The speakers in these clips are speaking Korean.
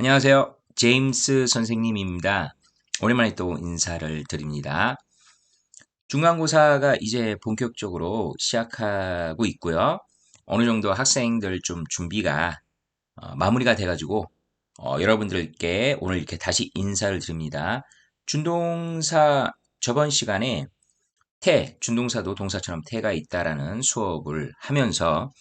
안녕하세요. 제임스 선생님입니다. 오랜만에 또 인사를 드립니다. 중간고사가 이제 본격적으로 시작하고 있고요. 어느 정도 학생들 좀 준비가 마무리가 돼가지고 여러분들께 오늘 이렇게 다시 인사를 드립니다. 준동사 저번 시간에 준동사도 동사처럼 태가 있다라는 수업을 하면서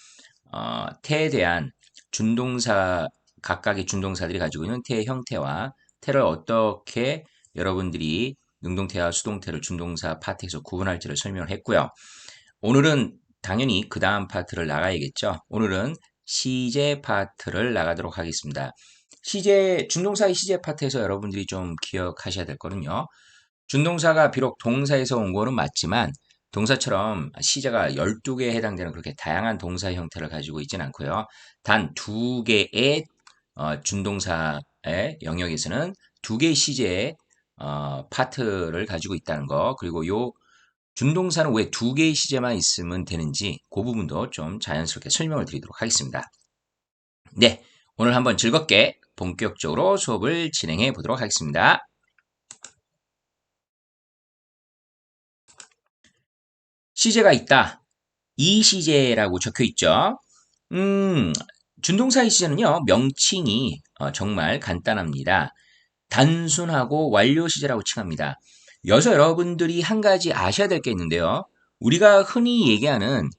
태에 대한 준동사 각각의 준동사들이 가지고 있는 태의 형태와 태를 어떻게 여러분들이 능동태와 수동태를 준동사 파트에서 구분할지를 설명을 했고요. 오늘은 당연히 그 다음 파트를 나가야겠죠. 오늘은 시제 파트를 나가도록 하겠습니다. 준동사의 시제 파트에서 여러분들이 좀 기억하셔야 될 거는요. 준동사가 비록 동사에서 온 거는 맞지만 동사처럼 시제가 12개에 해당되는 그렇게 다양한 동사 형태를 가지고 있지는 않고요. 단 2개의 준동사의 영역에서는 2개의 시제의 파트를 가지고 있다는 거, 그리고 요 준동사는 왜 2개의 시제만 있으면 되는지 그 부분도 좀 자연스럽게 설명을 드리도록 하겠습니다. 네, 오늘 한번 즐겁게 본격적으로 수업을 진행해 보도록 하겠습니다. 시제가 있다. 이 시제라고 적혀 있죠. 준동사의 시제는요, 명칭이 정말 간단합니다. 단순하고 완료 시제라고 칭합니다. 여기서 여러분들이 한 가지 아셔야 될 게 있는데요. 우리가 흔히 얘기하는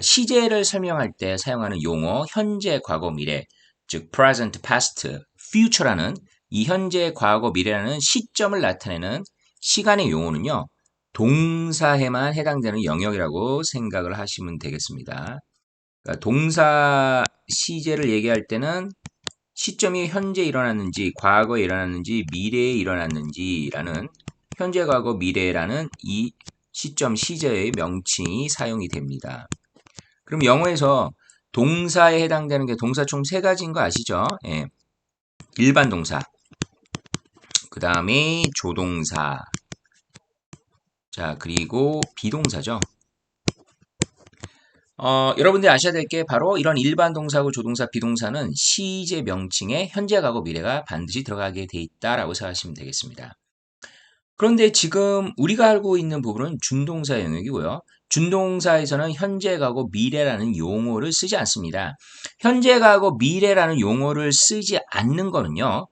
시제를 설명할 때 사용하는 용어, 현재, 과거, 미래, 즉 present, past, future라는 이 현재, 과거, 미래라는 시점을 나타내는 시간의 용어는요. 동사에만 해당되는 영역이라고 생각을 하시면 되겠습니다. 그러니까 동사 시제를 얘기할 때는 시점이 현재 일어났는지, 과거에 일어났는지, 미래에 일어났는지라는 현재, 과거, 미래라는 이 시점 시제의 명칭이 사용이 됩니다. 그럼 영어에서 동사에 해당되는 게 동사 총 3가지인 거 아시죠? 예. 일반 동사, 그 다음에 조동사, 자, 그리고 비동사죠. 여러분들이 아셔야 될 게 바로 이런 일반 동사하고 조동사, 비동사는 시제 명칭에 현재, 과거, 미래가 반드시 들어가게 돼 있다라고 생각하시면 되겠습니다. 그런데 지금 우리가 알고 있는 부분은 준동사 영역이고요. 준동사에서는 현재, 과거, 미래라는 용어를 쓰지 않습니다. 현재, 과거, 미래라는 용어를 쓰지 않는 거는요.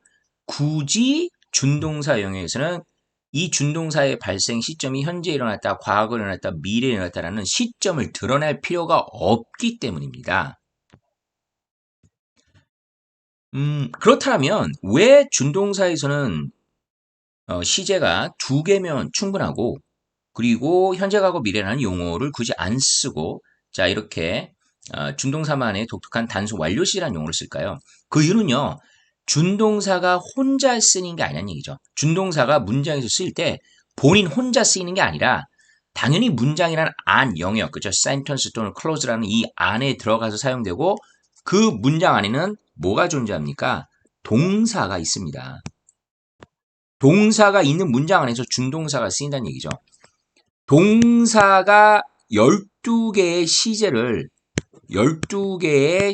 굳이 준동사 영역에서는 이 준동사의 발생 시점이 현재 일어났다, 과거에 일어났다, 미래에 일어났다라는 시점을 드러낼 필요가 없기 때문입니다. 그렇다면 왜 준동사에서는 시제가 2개면 충분하고 그리고 현재, 과거, 미래라는 용어를 굳이 안 쓰고 자 이렇게 준동사만의 독특한 단수 완료 시라는 용어를 쓸까요? 그 이유는요. 준동사가 혼자 쓰는 게 아니라는 얘기죠. 준동사가 문장에서 쓰일 때 본인 혼자 쓰이는 게 아니라 당연히 문장이란 안 영역, 그죠? sentence 또는 clause라는 이 안에 들어가서 사용되고 그 문장 안에는 뭐가 존재합니까? 동사가 있습니다. 동사가 있는 문장 안에서 준동사가 쓰인다는 얘기죠. 동사가 12개의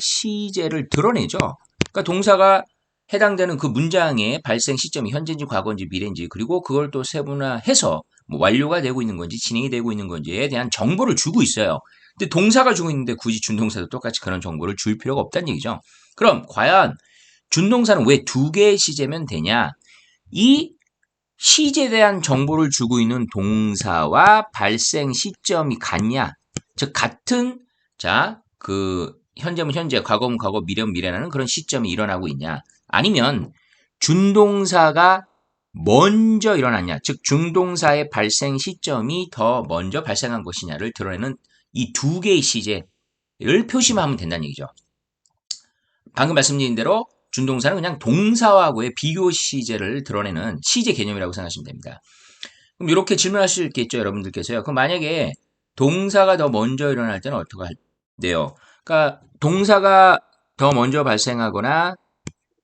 시제를 드러내죠. 그러니까 동사가 해당되는 그 문장의 발생 시점이 현재인지 과거인지 미래인지 그리고 그걸 또 세분화해서 뭐 완료가 되고 있는 건지 진행이 되고 있는 건지에 대한 정보를 주고 있어요. 근데 동사가 주고 있는데 굳이 준동사도 똑같이 그런 정보를 줄 필요가 없다는 얘기죠. 그럼 과연 준동사는 왜 2개의 시제면 되냐? 이 시제에 대한 정보를 주고 있는 동사와 발생 시점이 같냐? 즉 같은 현재면 현재, 과거면 과거, 미래면 미래라는 그런 시점이 일어나고 있냐? 아니면 준동사가 먼저 일어났냐? 즉 준동사의 발생 시점이 더 먼저 발생한 것이냐를 드러내는 이 2개의 시제를 표시하면 된다는 얘기죠. 방금 말씀드린 대로 준동사는 그냥 동사와의 비교 시제를 드러내는 시제 개념이라고 생각하시면 됩니다. 그럼 이렇게 질문하실 수 있겠죠, 여러분들께서요. 그럼 만약에 동사가 더 먼저 일어날 때는 어떻게 할때요? 그러니까 동사가 더 먼저 발생하거나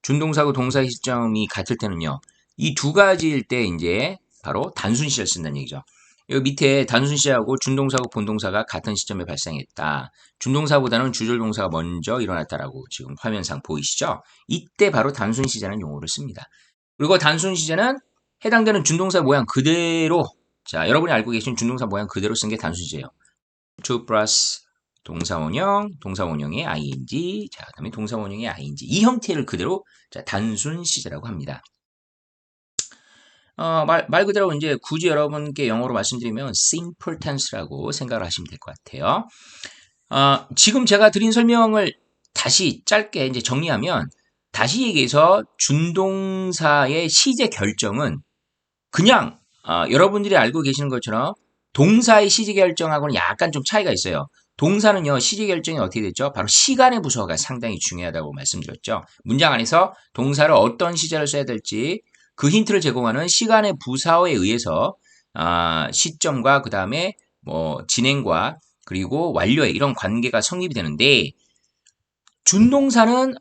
준동사하고 동사 시점이 같을 때는요. 이 2가지일 때 이제 바로 단순 시제를 쓴다는 얘기죠. 여기 밑에 단순 시제하고 준동사하고 본동사가 같은 시점에 발생했다. 준동사보다는 주절동사가 먼저 일어났다라고 지금 화면상 보이시죠? 이때 바로 단순 시제라는 용어를 씁니다. 그리고 단순 시제는 해당되는 준동사 모양 그대로, 자, 여러분이 알고 계신 준동사 모양 그대로 쓴 게 단순 시제예요. to plus 동사원형의 ing, 자, 그다음에 동사원형의 ing 이 형태를 그대로 자, 단순 시제라고 합니다. 말 그대로 이제 굳이 여러분께 영어로 말씀드리면 simple tense라고 생각을 하시면 될 것 같아요. 지금 제가 드린 설명을 다시 짧게 이제 정리하면, 다시 얘기해서 준동사의 시제 결정은 그냥 여러분들이 알고 계시는 것처럼 동사의 시제 결정하고는 약간 좀 차이가 있어요. 동사는요, 시제 결정이 어떻게 됐죠? 바로 시간의 부서가 상당히 중요하다고 말씀드렸죠. 문장 안에서 동사를 어떤 시제를 써야 될지 그 힌트를 제공하는 시간의 부사어에 의해서 시점과 그 다음에 뭐 진행과 그리고 완료의 이런 관계가 성립이 되는데, 준동사는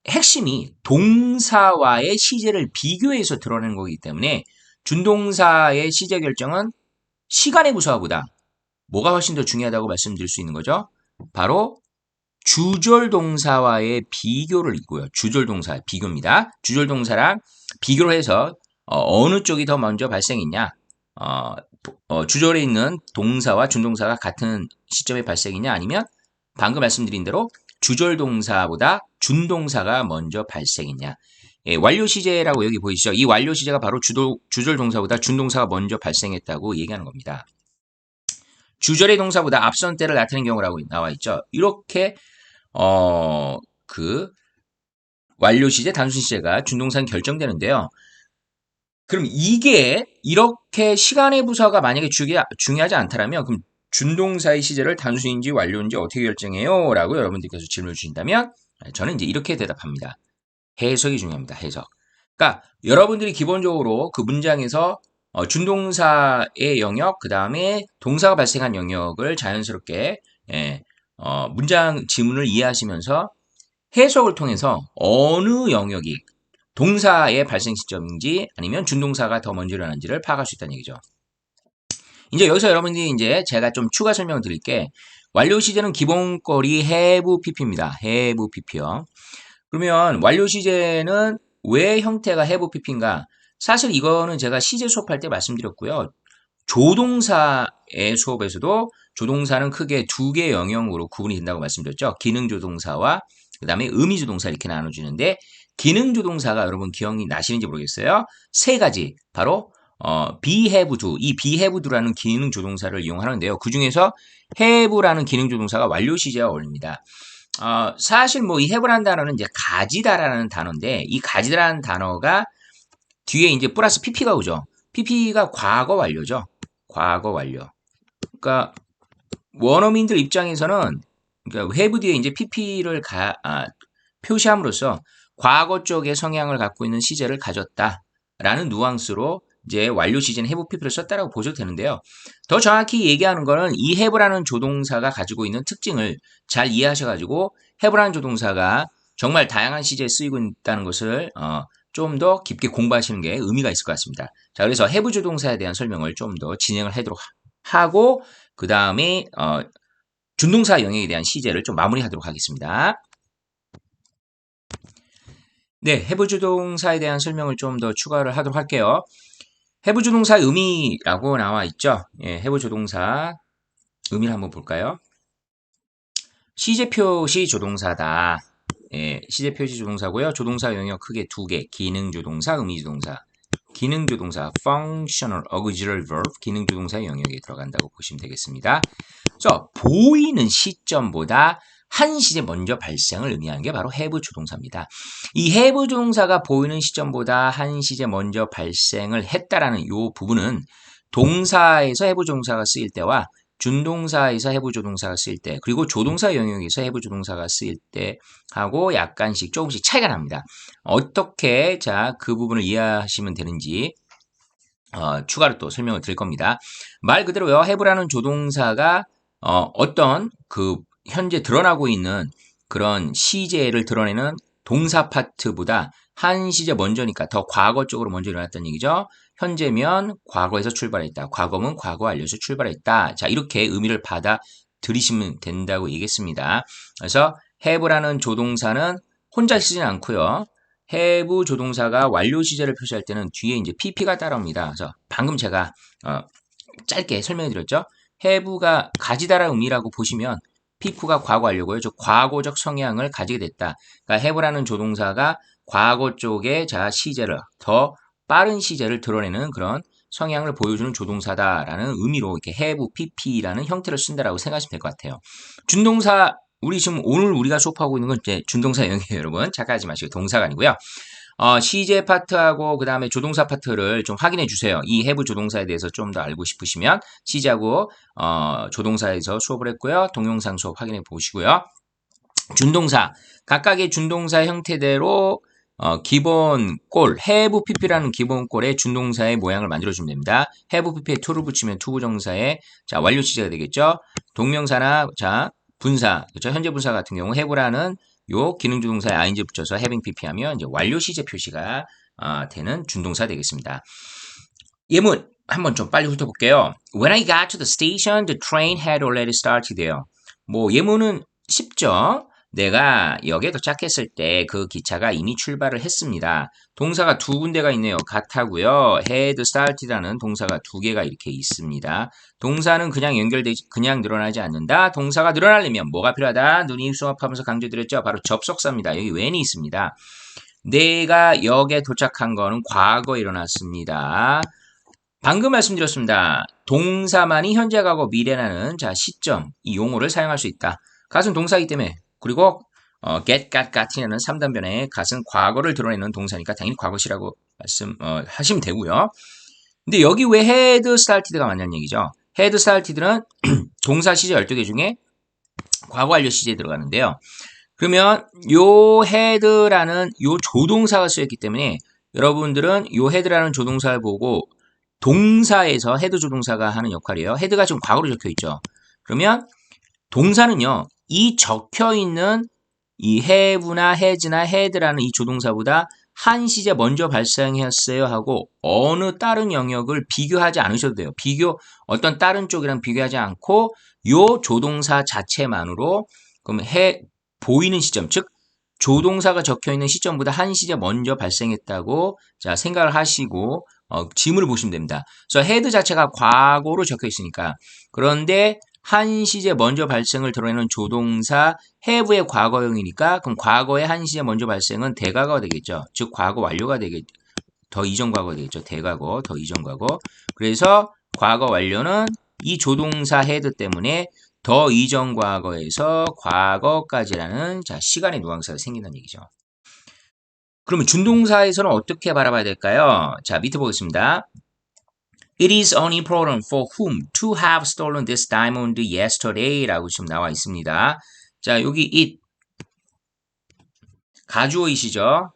핵심이 동사와의 시제를 비교해서 드러내는 거기 때문에 준동사의 시제 결정은 시간의 부사어보다 뭐가 훨씬 더 중요하다고 말씀드릴 수 있는 거죠? 바로 주절 동사와의 비교를 있고요. 주절 동사 비교입니다. 주절 동사랑 비교를 해서 어느 쪽이 더 먼저 발생했냐, 주절에 있는 동사와 준동사가 같은 시점에 발생했냐, 아니면 방금 말씀드린 대로 주절 동사보다 준동사가 먼저 발생했냐. 예, 완료 시제라고 여기 보이시죠? 이 완료 시제가 바로 주절 동사보다 준동사가 먼저 발생했다고 얘기하는 겁니다. 주절의 동사보다 앞선 때를 나타내는 경우라고 나와 있죠. 이렇게 그 완료 시제, 단순 시제가 준동사는 결정되는데요. 그럼 이게 이렇게 시간의 부사가 만약에 중요하지 않다라면 그럼 준동사의 시제를 단순인지 완료인지 어떻게 결정해요? 라고 여러분들께서 질문을 주신다면 저는 이제 이렇게 대답합니다. 해석이 중요합니다. 해석. 그러니까 여러분들이 기본적으로 그 문장에서 준동사의 영역, 그 다음에 동사가 발생한 영역을 자연스럽게 문장 지문을 이해하시면서 해석을 통해서 어느 영역이 동사의 발생 시점인지 아니면 준동사가 더 먼저 일어난지를 파악할 수 있다는 얘기죠. 이제 여기서 여러분들이 이제 제가 좀 추가 설명을 드릴게. 완료 시제는 기본거리 have pp입니다. have pp요. 그러면 완료 시제는 왜 형태가 have pp인가? 사실 이거는 제가 시제 수업할 때 말씀드렸고요. 조동사의 수업에서도 조동사는 크게 두 개의 영역으로 구분이 된다고 말씀드렸죠. 기능조동사와 그 다음에 의미조동사 이렇게 나눠주는데, 기능조동사가 여러분 기억이 나시는지 모르겠어요. 세 가지, 바로 be, have, do, 이 be, have, do라는 기능조동사를 이용하는데요. 그 중에서 have라는 기능조동사가 완료 시제와 어울립니다. 사실 뭐 이 have라는 단어는 이제 가지다라는 단어인데, 이 가지다라는 단어가 뒤에 이제 플러스 pp가 오죠. pp가 과거 완료죠. 과거 완료. 그러니까 원어민들 입장에서는 그러니까 have 뒤에 이제 pp를 표시함으로써 과거 쪽의 성향을 갖고 있는 시제를 가졌다라는 뉘앙스로 이제 완료 시제는 have pp를 썼다라고 보셔도 되는데요. 더 정확히 얘기하는 거는 이 have라는 조동사가 가지고 있는 특징을 잘 이해하셔가지고 have라는 조동사가 정말 다양한 시제에 쓰이고 있다는 것을 좀 더 깊게 공부하시는 게 의미가 있을 것 같습니다. 자, 그래서 have 조동사에 대한 설명을 좀 더 진행을 하도록 하고 그 다음에 준동사 영역에 대한 시제를 좀 마무리하도록 하겠습니다. 네, have 조동사에 대한 설명을 좀 더 추가를 하도록 할게요. have 조동사 의미라고 나와 있죠. 예, have 조동사 의미를 한번 볼까요? 시제 표시 조동사다. 예, 시제 표시 조동사고요. 조동사 영역 크게 두 개, 기능 조동사, 의미 조동사. 기능 조동사, functional auxiliary verb, 기능 조동사 영역에 들어간다고 보시면 되겠습니다. 그래서 보이는 시점보다 한 시제 먼저 발생을 의미하는 게 바로 have 조동사입니다. 이 have 조동사가 보이는 시점보다 한 시제 먼저 발생을 했다라는 이 부분은 동사에서 have 조동사가 쓰일 때와 준동사에서 have 조동사가 쓰일 때, 그리고 조동사 영역에서 have 조동사가 쓰일 때 하고 약간씩 조금씩 차이가 납니다. 어떻게 그 부분을 이해하시면 되는지 추가로 또 설명을 드릴 겁니다. 말 그대로요, have라는 조동사가 어떤 그 현재 드러나고 있는 그런 시제를 드러내는 동사 파트보다 한 시제 먼저니까 더 과거 쪽으로 먼저 일어났다는 얘기죠. 현재면 과거에서 출발했다. 과거면 과거 완료에서 출발했다. 자, 이렇게 의미를 받아들이시면 된다고 얘기했습니다. 그래서 have라는 조동사는 혼자 쓰진 않고요. have 조동사가 완료 시제를 표시할 때는 뒤에 이제 pp가 따라옵니다. 그래서 방금 제가 짧게 설명해 드렸죠. have가 가지다라는 의미라고 보시면 pp가 과거 완료고요. 즉 과거적 성향을 가지게 됐다. 그러니까 have라는 조동사가 과거 쪽에 자 시제를 더 빠른 시제를 드러내는 그런 성향을 보여주는 조동사다라는 의미로 이렇게 have pp라는 형태를 쓴다라고 생각하시면 될 것 같아요. 준동사 우리 지금 오늘 우리가 수업하고 있는 건 이제 준동사 영역이에요, 여러분. 착각하지 마시고 동사가 아니고요. 시제 파트하고 그 다음에 조동사 파트를 좀 확인해 주세요. 이 have 조동사에 대해서 좀 더 알고 싶으시면 시제하고 조동사에서 수업을 했고요. 동영상 수업 확인해 보시고요. 준동사 각각의 준동사 형태대로 기본 꼴 have pp라는 기본 꼴의 준동사의 모양을 만들어주면 됩니다. have pp에 to를 붙이면 to 부정사의 자 완료 시제가 되겠죠. 동명사나 자 분사 그렇죠. 현재 분사 같은 경우 have라는 요 기능주동사에 ing 붙여서 having pp 하면 이제 완료 시제 표시가 되는 준동사 되겠습니다. 예문 한번 좀 빨리 훑어볼게요. When I got to the station, the train had already started there. 뭐 예문은 쉽죠. 내가 역에 도착했을 때 그 기차가 이미 출발을 했습니다. 동사가 두 군데가 있네요. 같하고요. had started라는 동사가 두 개가 이렇게 있습니다. 동사는 그냥 연결되지 그냥 늘어나지 않는다. 동사가 늘어나려면 뭐가 필요하다? 눈이 수업하면서 강조드렸죠. 바로 접속사입니다. 여기 when이 있습니다. 내가 역에 도착한 거는 과거에 일어났습니다. 방금 말씀드렸습니다. 동사만이 현재, 과거, 미래라는 자 시점 이 용어를 사용할 수 있다. gat은 동사이기 때문에 그리고 get, got, got이라는 3단변에 gat은 과거를 드러내는 동사니까 당연히 과거시라고 말씀하시면 되고요. 근데 여기 왜 had started가 맞냐는 얘기죠. had started는 동사 시제 12개 중에 과거 완료 시제에 들어가는데요. 그러면 요 had라는 요 조동사가 쓰였기 때문에 여러분들은 요 had라는 조동사를 보고 동사에서 had 조동사가 하는 역할이에요. had가 지금 과거로 적혀 있죠. 그러면 동사는요. 이 적혀 있는 이 have나 has나 had라는 이 조동사보다 한 시제 먼저 발생했어요 하고 어느 다른 영역을 비교하지 않으셔도 돼요. 어떤 다른 쪽이랑 비교하지 않고 요 조동사 자체만으로 그럼 보이는 시점, 즉 조동사가 적혀 있는 시점보다 한 시제 먼저 발생했다고 자 생각을 하시고 지문을 보시면 됩니다. 그래서 had 자체가 과거로 적혀 있으니까 그런데 한 시제 먼저 발생을 드러내는 조동사 have의 과거형이니까 그럼 과거의 한 시제 먼저 발생은 대과거가 되겠죠. 즉 과거 완료가 되겠죠. 더 이전 과거가 되겠죠. 대과거, 더 이전 과거. 그래서 과거 완료는 이 조동사 had 때문에 더 이전 과거에서 과거까지라는 자 시간의 누앙스가 생긴다는 얘기죠. 그러면 준동사에서는 어떻게 바라봐야 될까요? 자 밑에 보겠습니다. It is unimportant for whom to have stolen this diamond yesterday 라고 지금 나와 있습니다. 자 여기 it 가주어이시죠.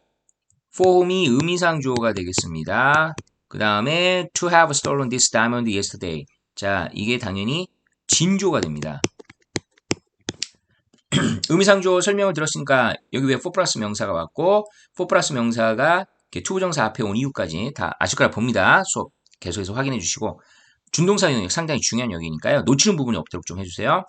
for whom이 의미상 주어가 되겠습니다. 그 다음에 to have stolen this diamond yesterday 자 이게 당연히 진주어가 됩니다. 의미상주어 설명을 들었으니까 여기 왜 for 플러스 명사가 왔고 for 플러스 명사가 투부정사 앞에 온 이유까지 다 아실 거라 봅니다. 수업 계속해서 확인해 주시고 준동사 영역 상당히 중요한 영역이니까요. 놓치는 부분이 없도록 좀 해주세요.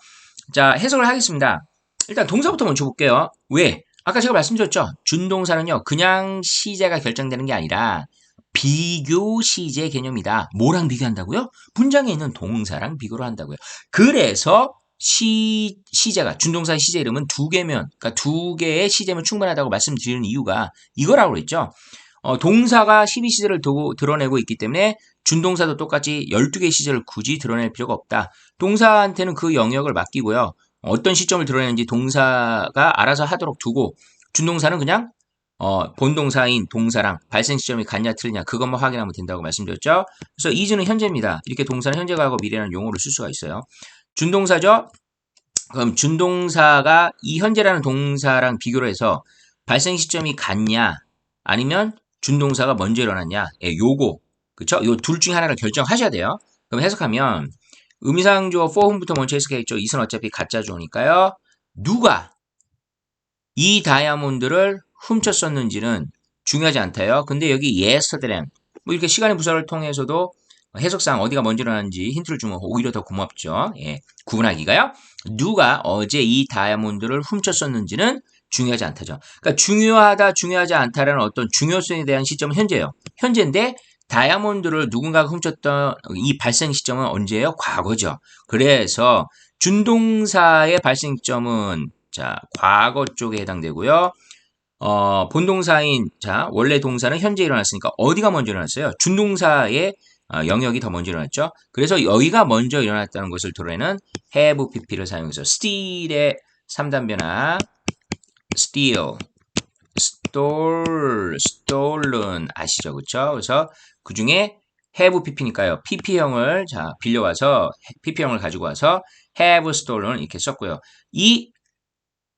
자 해석을 하겠습니다. 일단 동사부터 먼저 볼게요. 왜? 아까 제가 말씀드렸죠. 준동사는요. 그냥 시제가 결정되는 게 아니라 비교 시제 개념이다. 뭐랑 비교한다고요? 문장에 있는 동사랑 비교를 한다고요. 그래서 시제가 준동사의 시제 이름은 두 개면 그러니까 두 개의 시제면 충분하다고 말씀드리는 이유가 이거라고 그랬죠. 동사가 12시제를 드러내고 있기 때문에 준동사도 똑같이 12개의 시제를 굳이 드러낼 필요가 없다. 동사한테는 그 영역을 맡기고요. 어떤 시점을 드러내는지 동사가 알아서 하도록 두고 준동사는 그냥 본동사인 동사랑 발생 시점이 같냐 틀리냐 그것만 확인하면 된다고 말씀드렸죠. 그래서 is는 현재입니다. 이렇게 동사는 현재, 과거, 미래라는 용어를 쓸 수가 있어요. 준동사죠. 그럼 준동사가 이 현재라는 동사랑 비교를 해서 발생 시점이 같냐 아니면 준동사가 먼저 일어났냐 요거 그쵸? 요 둘 중에 하나를 결정하셔야 돼요. 그럼 해석하면 의미상 주어 for whom부터 먼저 해석했죠. 이는 어차피 가짜 주어니까요. 누가 이 다이아몬드를 훔쳤었는지는 중요하지 않다요. 근데 여기 yesterday는 뭐 이렇게 시간의 부사를 통해서도 해석상 어디가 먼저 일어났는지 힌트를 주면 오히려 더 고맙죠. 예, 구분하기가요. 누가 어제 이 다이아몬드를 훔쳤었는지는 중요하지 않다죠. 그러니까 중요하다, 중요하지 않다라는 어떤 중요성에 대한 시점은 현재예요. 현재인데 다이아몬드를 누군가가 훔쳤던 이 발생 시점은 언제예요? 과거죠. 그래서 준동사의 발생 시점은 자, 과거 쪽에 해당되고요. 본동사인 자, 원래 동사는 현재 일어났으니까 어디가 먼저 일어났어요? 준동사의 영역이 더 먼저 일어났죠. 그래서 여기가 먼저 일어났다는 것을 드러내는 have pp를 사용해서 steal의 3단 변화 steal, stole, stolen 아시죠? 그쵸? 그래서 그 중에 have pp니까요. pp형을 자, 빌려와서 pp형을 가지고 와서 have stolen 이렇게 썼고요. 이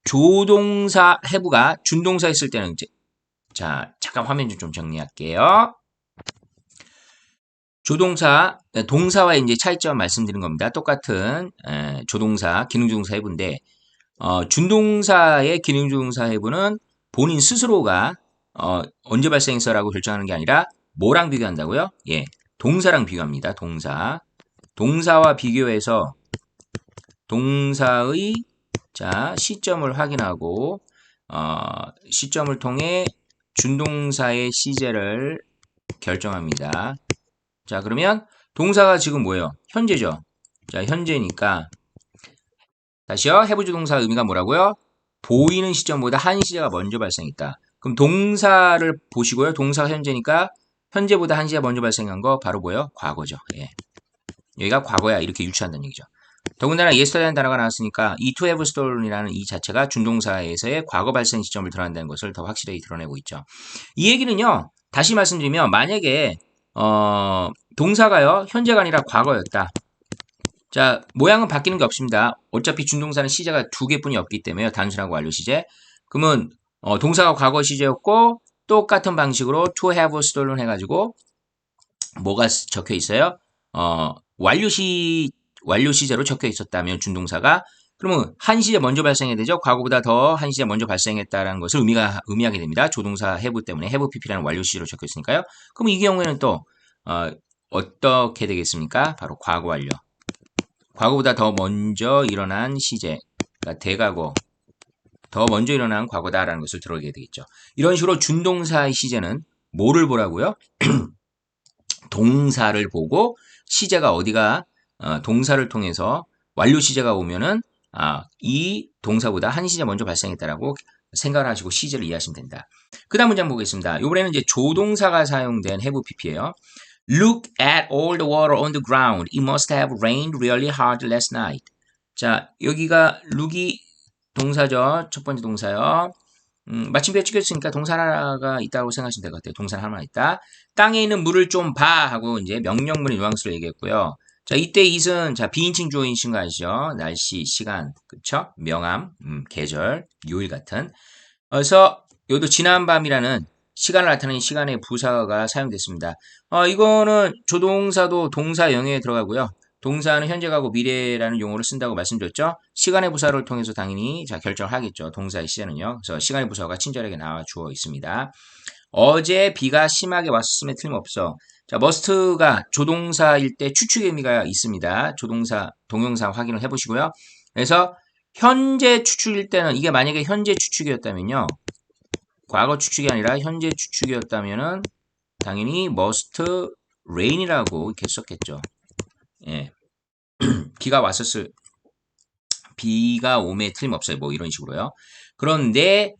조동사 have가 준동사 했을 때는 이제 자, 잠깐 화면 좀 정리할게요. 조동사, 동사와의 이제 차이점 말씀드린 겁니다. 똑같은 조동사, 기능조동사 해부인데 준동사의 기능조동사 해부는 본인 스스로가 언제 발생했어라고 결정하는 게 아니라 뭐랑 비교한다고요? 예, 동사랑 비교합니다. 동사. 동사와 비교해서 동사의 자 시점을 확인하고 시점을 통해 준동사의 시제를 결정합니다. 자, 그러면 동사가 지금 뭐예요? 현재죠. 자, 현재니까 다시요. 해부주 동사 의미가 뭐라고요? 보이는 시점보다 한 시제가 먼저 발생했다. 그럼 동사를 보시고요. 동사가 현재니까 현재보다 한 시제가 먼저 발생한 거 바로 뭐예요? 과거죠. 예. 여기가 과거야. 이렇게 유추한다는 얘기죠. 더군다나 yesterday라는 단어가 나왔으니까 이 to have stolen이라는 이 자체가 준동사에서의 과거 발생 시점을 드러낸다는 것을 더 확실히 드러내고 있죠. 이 얘기는요. 다시 말씀드리면 만약에 동사가요. 현재가 아니라 과거였다. 자, 모양은 바뀌는 게 없습니다. 어차피 준동사는 시제가 두 개뿐이 없기 때문에요. 단순하고 완료 시제. 그러면 동사가 과거 시제였고 똑같은 방식으로 to have stolen 해가지고 뭐가 적혀 있어요? 완료 시제로 적혀 있었다면 준동사가 그러면 한 시제 먼저 발생해야 되죠. 과거보다 더 한 시제 먼저 발생했다라는 것을 의미하게 됩니다. 조동사 have 때문에 have pp라는 완료 시제로 적혀 있으니까요. 그럼 이 경우에는 또 어떻게 되겠습니까? 바로 과거 완료. 과거보다 더 먼저 일어난 시제, 그러니까 대과거, 더 먼저 일어난 과거다라는 것을 들어오게 되겠죠. 이런 식으로 준동사의 시제는 뭐를 보라고요? 동사를 보고 시제가 어디가 동사를 통해서 완료 시제가 오면은 이 동사보다 한 시제 먼저 발생했다라고 생각을 하시고 시제를 이해하시면 된다. 그 다음 문장 보겠습니다. 이번에는 이제 조동사가 사용된 have pp예요. Look at all the water on the ground. It must have rained really hard last night. 자, 여기가 look이 동사죠. 첫 번째 동사요. 마침표에 찍혔으니까 동사 하나가 있다고 생각하시면 될 것 같아요. 동사 하나만 있다. 땅에 있는 물을 좀 봐 하고 이제 명령문의 뉘앙스를 얘기했고요. 자, 이때 it은 자 비인칭 주어인칭 거 아시죠? 날씨, 시간, 그쵸? 명암, 계절, 요일 같은. 그래서 여기도 지난 밤이라는 시간을 나타내는 시간의 부사가 사용됐습니다. 이거는 조동사도 동사 영역에 들어가고요. 동사는 현재가고 미래라는 용어를 쓴다고 말씀드렸죠. 시간의 부사를 통해서 당연히 자 결정을 하겠죠. 동사의 시제는요. 그래서 시간의 부사가 친절하게 나와 주어 있습니다. 어제 비가 심하게 왔음에 틀림없어. 자, must가 조동사일 때 추측의 의미가 있습니다. 조동사, 동영상 확인을 해보시고요. 그래서 현재 추측일 때는 이게 만약에 현재 추측이었다면요. 과거 추측이 아니라 현재 추측이었다면은 당연히 must rain이라고 이렇게 썼겠죠. 예. 비가 오매 틀림없어요. 뭐 이런 식으로요. 그런데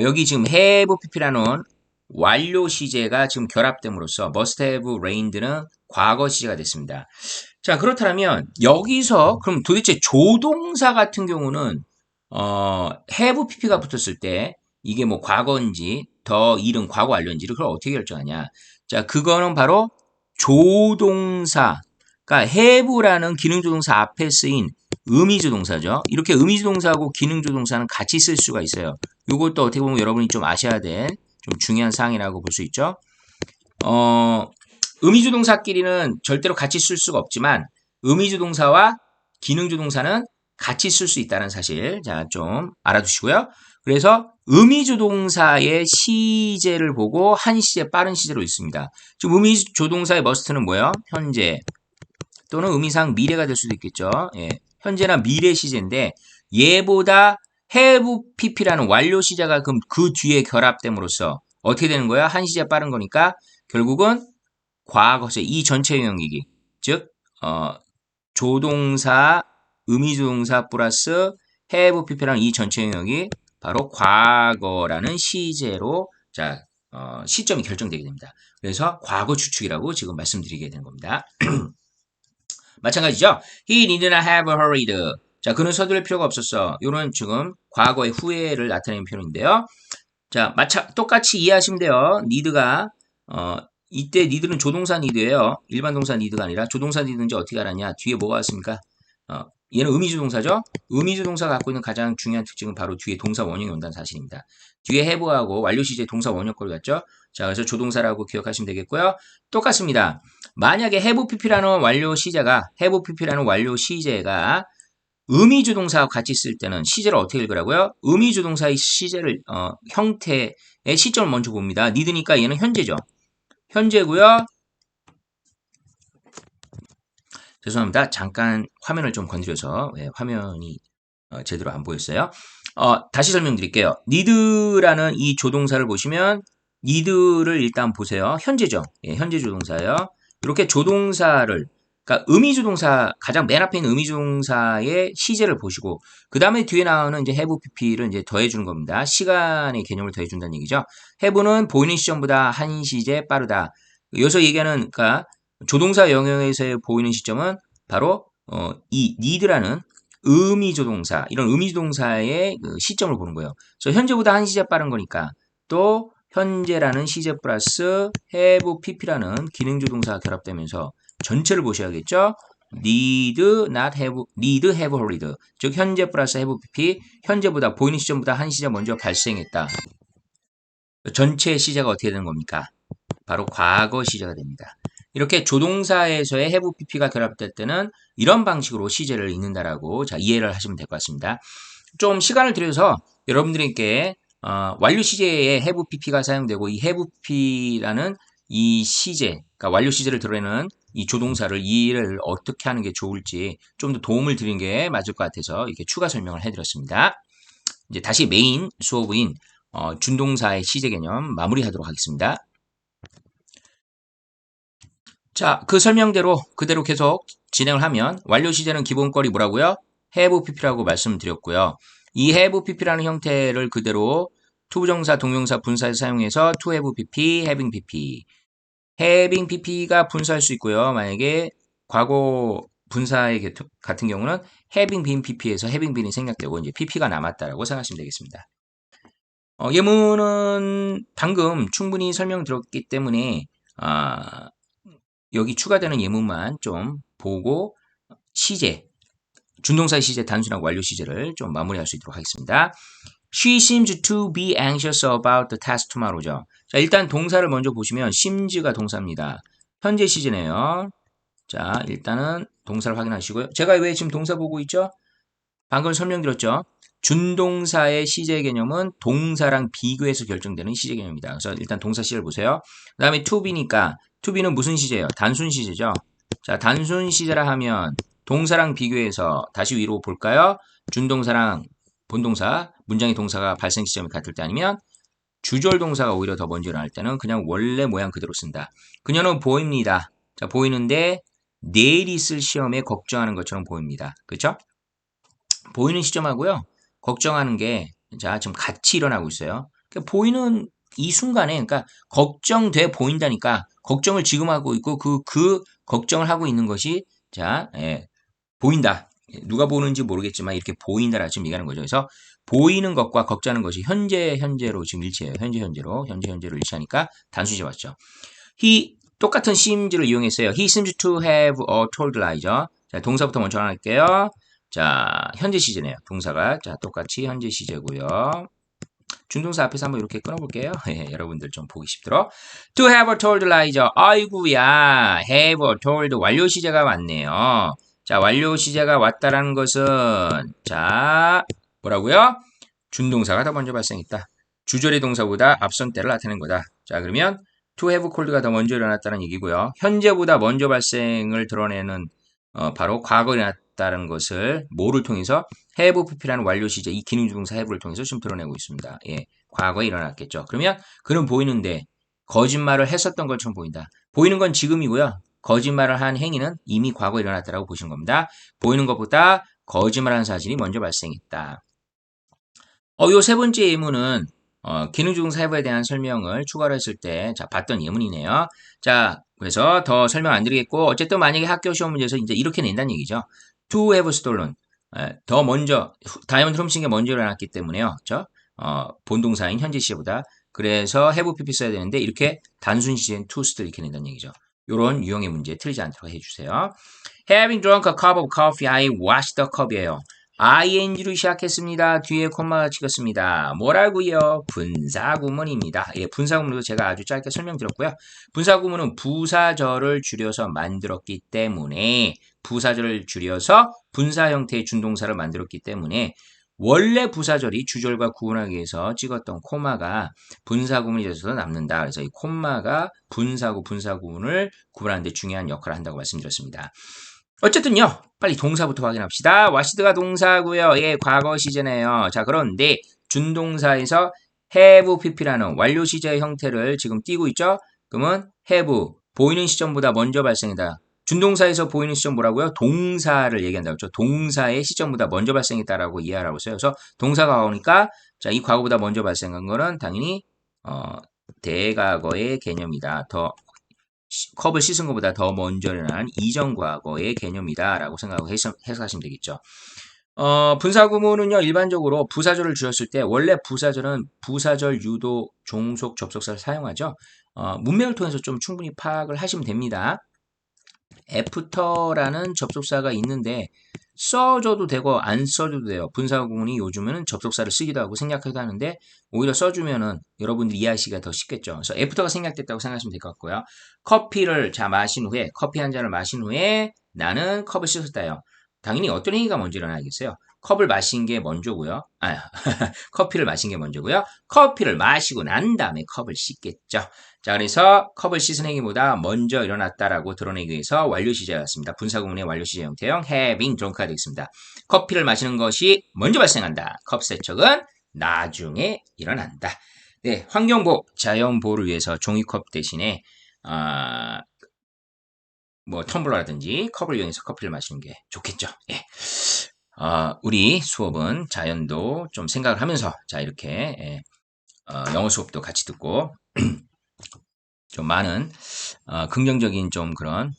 여기 지금 have pp라는 완료 시제가 지금 결합됨으로써 must have rained는 과거 시제가 됐습니다. 자, 그렇다면 여기서 그럼 도대체 조동사 같은 경우는 have pp가 붙었을 때 이게 뭐 과거인지 더 이른 과거 완료인지를 그걸 어떻게 결정하냐? 자, 그거는 바로 조동사, 그러니까 have라는 기능조동사 앞에 쓰인 의미조동사죠. 이렇게 의미조동사하고 기능조동사는 같이 쓸 수가 있어요. 이것도 어떻게 보면 여러분이 좀 아셔야 될 좀 중요한 사항이라고 볼 수 있죠. 의미조동사끼리는 절대로 같이 쓸 수가 없지만 의미조동사와 기능조동사는 같이 쓸 수 있다는 사실 자, 좀 알아두시고요. 그래서 의미조동사의 시제를 보고 한 시제 빠른 시제로 있습니다. 지금 의미조동사의 must는 뭐예요? 현재 또는 의미상 미래가 될 수도 있겠죠. 예, 현재나 미래 시제인데 얘보다 have pp라는 완료 시제가 그럼 그 뒤에 결합됨으로써 어떻게 되는 거야? 한 시제 빠른 거니까 결국은 과거세 이 전체 영역이기 즉 조동사 의미조동사 플러스 have pp라는 이 전체 영역이 바로 과거라는 시제로 자 시점이 결정되게 됩니다. 그래서 과거 추측이라고 지금 말씀드리게 된 겁니다. 마찬가지죠. He need not have hurried. 자, 그는 서두를 필요가 없었어. 이런 지금 과거의 후회를 나타내는 표현인데요. 자, 똑같이 이해하시면 돼요. need가 이때 need는 조동사 need예요. 일반 동사 need가 아니라 조동사 need인지 어떻게 알았냐? 뒤에 뭐가 왔습니까? 얘는 의미주동사죠. 의미주동사가 갖고 있는 가장 중요한 특징은 바로 뒤에 동사 원형이 온다는 사실입니다. 뒤에 have하고 완료 시제 동사 원형거리 같죠? 자, 그래서 조동사라고 기억하시면 되겠고요. 똑같습니다. 만약에 have pp라는 완료 시제가 의미주동사와 같이 쓸 때는 시제를 어떻게 읽으라고요? 의미주동사의 시제를 형태의 시점을 먼저 봅니다. need니까 얘는 현재죠. 현재고요. 죄송합니다. 잠깐 화면을 좀 건드려서 화면이 제대로 안 보였어요. 다시 설명드릴게요. need라는 이 조동사를 보시면 need를 일단 보세요. 현재죠. 예, 현재 조동사예요. 이렇게 조동사를 그러니까 의미조동사 가장 맨 앞에 있는 의미조동사의 시제를 보시고 그 다음에 뒤에 나오는 이제 have pp를 이제 더해주는 겁니다. 시간의 개념을 더해준다는 얘기죠. have는 보이는 시점보다 한 시제 빠르다. 여기서 얘기하는 그러니까 조동사 영역에서 보이는 시점은 바로 이 need라는 의미조동사 이런 의미조동사의 그 시점을 보는 거예요. 그래서 현재보다 한 시제 빠른 거니까 또 현재라는 시제 플러스 have pp라는 기능조동사가 결합되면서 전체를 보셔야겠죠. need have hurried 즉 현재 플러스 have pp 현재보다 보이는 시점보다 한 시제 먼저 발생했다. 전체 시제가 어떻게 되는 겁니까? 바로 과거 시제가 됩니다. 이렇게 조동사에서의 have pp가 결합될 때는 이런 방식으로 시제를 읽는다라고 자 이해를 하시면 될 것 같습니다. 좀 시간을 들여서 여러분들께 완료 시제에 have pp가 사용되고 이 have pp라는 이 시제, 그러니까 완료 시제를 드러내는 이 조동사를 이해를 어떻게 하는 게 좋을지 좀 더 도움을 드리는 게 맞을 것 같아서 이렇게 추가 설명을 해드렸습니다. 이제 다시 메인 수업인 준동사의 시제 개념 마무리하도록 하겠습니다. 자, 그 설명대로 그대로 계속 진행을 하면 완료 시제는 기본거리 뭐라고요? have pp라고 말씀드렸고요. 이 have pp라는 형태를 그대로 투부정사, 동명사, 분사에서 사용해서 to have pp, having pp. having pp가 분사할 수 있고요. 만약에 과거 분사의 같은 경우는 having been pp에서 having been이 생략되고 이제 pp가 남았다라고 생각하시면 되겠습니다. 예문은 방금 충분히 설명드렸기 때문에 여기 추가되는 예문만 좀 보고 시제, 준동사의 시제, 단순하고 완료 시제를 좀 마무리할 수 있도록 하겠습니다. She seems to be anxious about the test tomorrow죠. 자, 일단 동사를 먼저 보시면 seems가 동사입니다. 현재 시제네요. 자, 일단은 동사를 확인하시고요. 제가 왜 지금 동사 보고 있죠? 방금 설명드렸죠. 준동사의 시제 개념은 동사랑 비교해서 결정되는 시제 개념입니다. 그래서 일단 동사 시제를 보세요. 그 다음에 to be니까 to be는 무슨 시제예요? 단순 시제죠. 자, 단순 시제라 하면 동사랑 비교해서 다시 위로 볼까요? 준동사랑 본동사, 문장의 동사가 발생 시점이 같을 때 아니면 주절 동사가 오히려 더 먼저 일어날 때는 그냥 원래 모양 그대로 쓴다. 그녀는 보입니다. 자, 보이는데 내일 있을 시험에 걱정하는 것처럼 보입니다. 그렇죠? 보이는 시점하고요. 걱정하는 게 자, 지금 같이 일어나고 있어요. 그러니까 보이는 이 순간에 그러니까 걱정돼 보인다니까 걱정을 지금 하고 있고 그 걱정을 하고 있는 것이 자, 보인다. 누가 보는지 모르겠지만 이렇게 보인다라고 지금 얘기하는 거죠. 그래서 보이는 것과 걱정하는 것이 현재로 지금 일치해요. 현재로 일치하니까 단수지 맞죠. He 똑같은 seems를 이용했어요. He seems to have a told lie죠. 자, 동사부터 먼저 할게요. 자, 현재 시제네요. 동사가 자 똑같이 현재 시제고요. 준동사 앞에서 한번 이렇게 끊어볼게요. 여러분들 좀 보기 쉽도록. To have a told lie죠. 아이구야, have a told 완료 시제가 왔네요. 자, 완료 시제가 왔다라는 것은 자 뭐라고요? 준동사가 더 먼저 발생했다. 주절의 동사보다 앞선 때를 나타낸 거다. 자, 그러면 to have cold가 더 먼저 일어났다는 얘기고요. 현재보다 먼저 발생을 드러내는 바로 과거에 일어났다는 것을 뭐를 통해서 have pp라는 완료 시제 이 기능주동사 have를 통해서 지금 드러내고 있습니다. 예, 과거에 일어났겠죠. 그러면 그는 보이는데 거짓말을 했었던 것처럼 보인다. 보이는 건 지금이고요. 거짓말을 한 행위는 이미 과거에 일어났다라고 보시는 겁니다. 보이는 것보다 거짓말하는 사실이 먼저 발생했다. 요 세 번째 예문은 기능주동사 have에 대한 설명을 추가로 했을 때 자, 봤던 예문이네요. 자, 그래서 더 설명 안 드리겠고 어쨌든 만약에 학교 시험 문제에서 이제 이렇게 낸다는 얘기죠. To have stolen. 더 먼저 다이아몬드 훔친 게 먼저 일어났기 때문에요. 그렇죠? 본동사인 현재 시제보다 그래서 have pp 써야 되는데 이렇게 단순 시제는 to 쓰도 이렇게 낸다는 얘기죠. 요런 유형의 문제 틀리지 않도록 해주세요. Having drunk a cup of coffee, I washed the cup이에요. ing로 시작했습니다. 뒤에 콤마가 찍었습니다. 뭐라고요? 분사구문입니다. 예, 분사구문도 제가 아주 짧게 설명드렸고요. 분사구문은 부사절을 줄여서 만들었기 때문에 부사절을 줄여서 분사 형태의 준동사를 만들었기 때문에 원래 부사절이 주절과 구분하기 위해서 찍었던 콤마가 분사구문이 돼서 남는다. 그래서 이 콤마가 분사구, 분사구문을 구분하는 데 중요한 역할을 한다고 말씀드렸습니다. 어쨌든요. 빨리 동사부터 확인합시다. 와시드가 동사고요. 예, 과거 시제네요. 자, 그런데 준동사에서 have pp라는 완료 시제의 형태를 지금 띄고 있죠? 그러면 have, 보이는 시점보다 먼저 발생이다. 준동사에서 보이는 시점 뭐라고요? 동사를 얘기한다고 했죠. 동사의 시점보다 먼저 발생했다라고 이해하라고 했어요. 그래서 동사가 오니까 자, 이 과거보다 먼저 발생한 거는 당연히 대과거의 개념이다. 더 컵을 씻은 것보다 더 먼저 일어난 이전 과거의 개념이다라고 생각하고 해석하시면 되겠죠. 분사구문은요, 일반적으로 부사절을 줄였을 때 원래 부사절은 부사절, 유도, 종속, 접속사를 사용하죠. 문맥을 통해서 좀 충분히 파악을 하시면 됩니다. after라는 접속사가 있는데 써줘도 되고 안 써줘도 돼요. 분사구문이 요즘에는 접속사를 쓰기도 하고 생략하기도 하는데 오히려 써주면은 여러분들이 이해하시기가 더 쉽겠죠. 그래서 after가 생략됐다고 생각하시면 될 것 같고요. 커피를 마신 후에 커피 한 잔을 마신 후에 나는 컵을 씻었다요. 당연히 어떤 행위가 먼저 일어나겠어요. 컵을 마신 게 먼저고요. 커피를 마신 게 먼저고요. 커피를 마시고 난 다음에 컵을 씻겠죠. 자, 그래서 컵을 씻은 행위보다 먼저 일어났다라고 드러내기 위해서 완료 시제였습니다. 분사구문의 완료 시제 형태형 having drunk가 되겠습니다. 커피를 마시는 것이 먼저 발생한다. 컵 세척은 나중에 일어난다. 네, 환경보호, 자연보호를 위해서 종이컵 대신에 뭐 텀블러라든지 컵을 이용해서 커피를 마시는 게 좋겠죠. 예. 우리 수업은 자연도 좀 생각을 하면서 자 이렇게 예. 영어 수업도 같이 듣고 좀 많은 긍정적인 좀 그런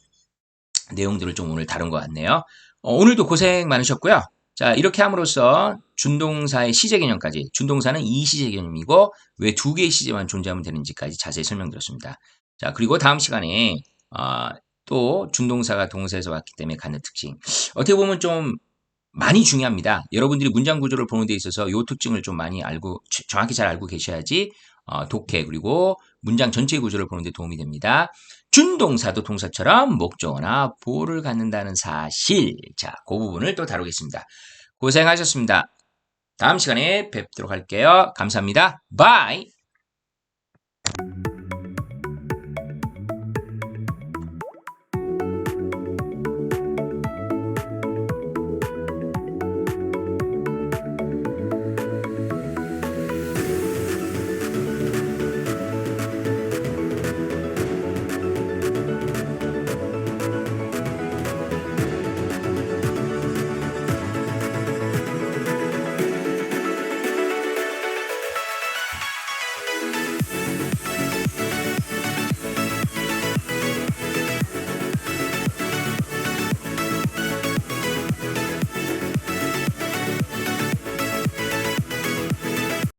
내용들을 좀 오늘 다룬 것 같네요. 오늘도 고생 많으셨고요. 자, 이렇게 함으로써 준동사의 시제 개념까지, 준동사는 이 시제 개념이고 왜 두 개의 시제만 존재하면 되는지까지 자세히 설명드렸습니다. 자, 그리고 다음 시간에 또 준동사가 동사에서 왔기 때문에 갖는 특징. 어떻게 보면 좀 많이 중요합니다. 여러분들이 문장 구조를 보는 데 있어서 이 특징을 좀 많이 알고 정확히 잘 알고 계셔야지 독해 그리고 문장 전체 구조를 보는 데 도움이 됩니다. 준동사도 동사처럼 목적어나 보호를 갖는다는 사실. 자, 그 부분을 또 다루겠습니다. 고생하셨습니다. 다음 시간에 뵙도록 할게요. 감사합니다. 바이.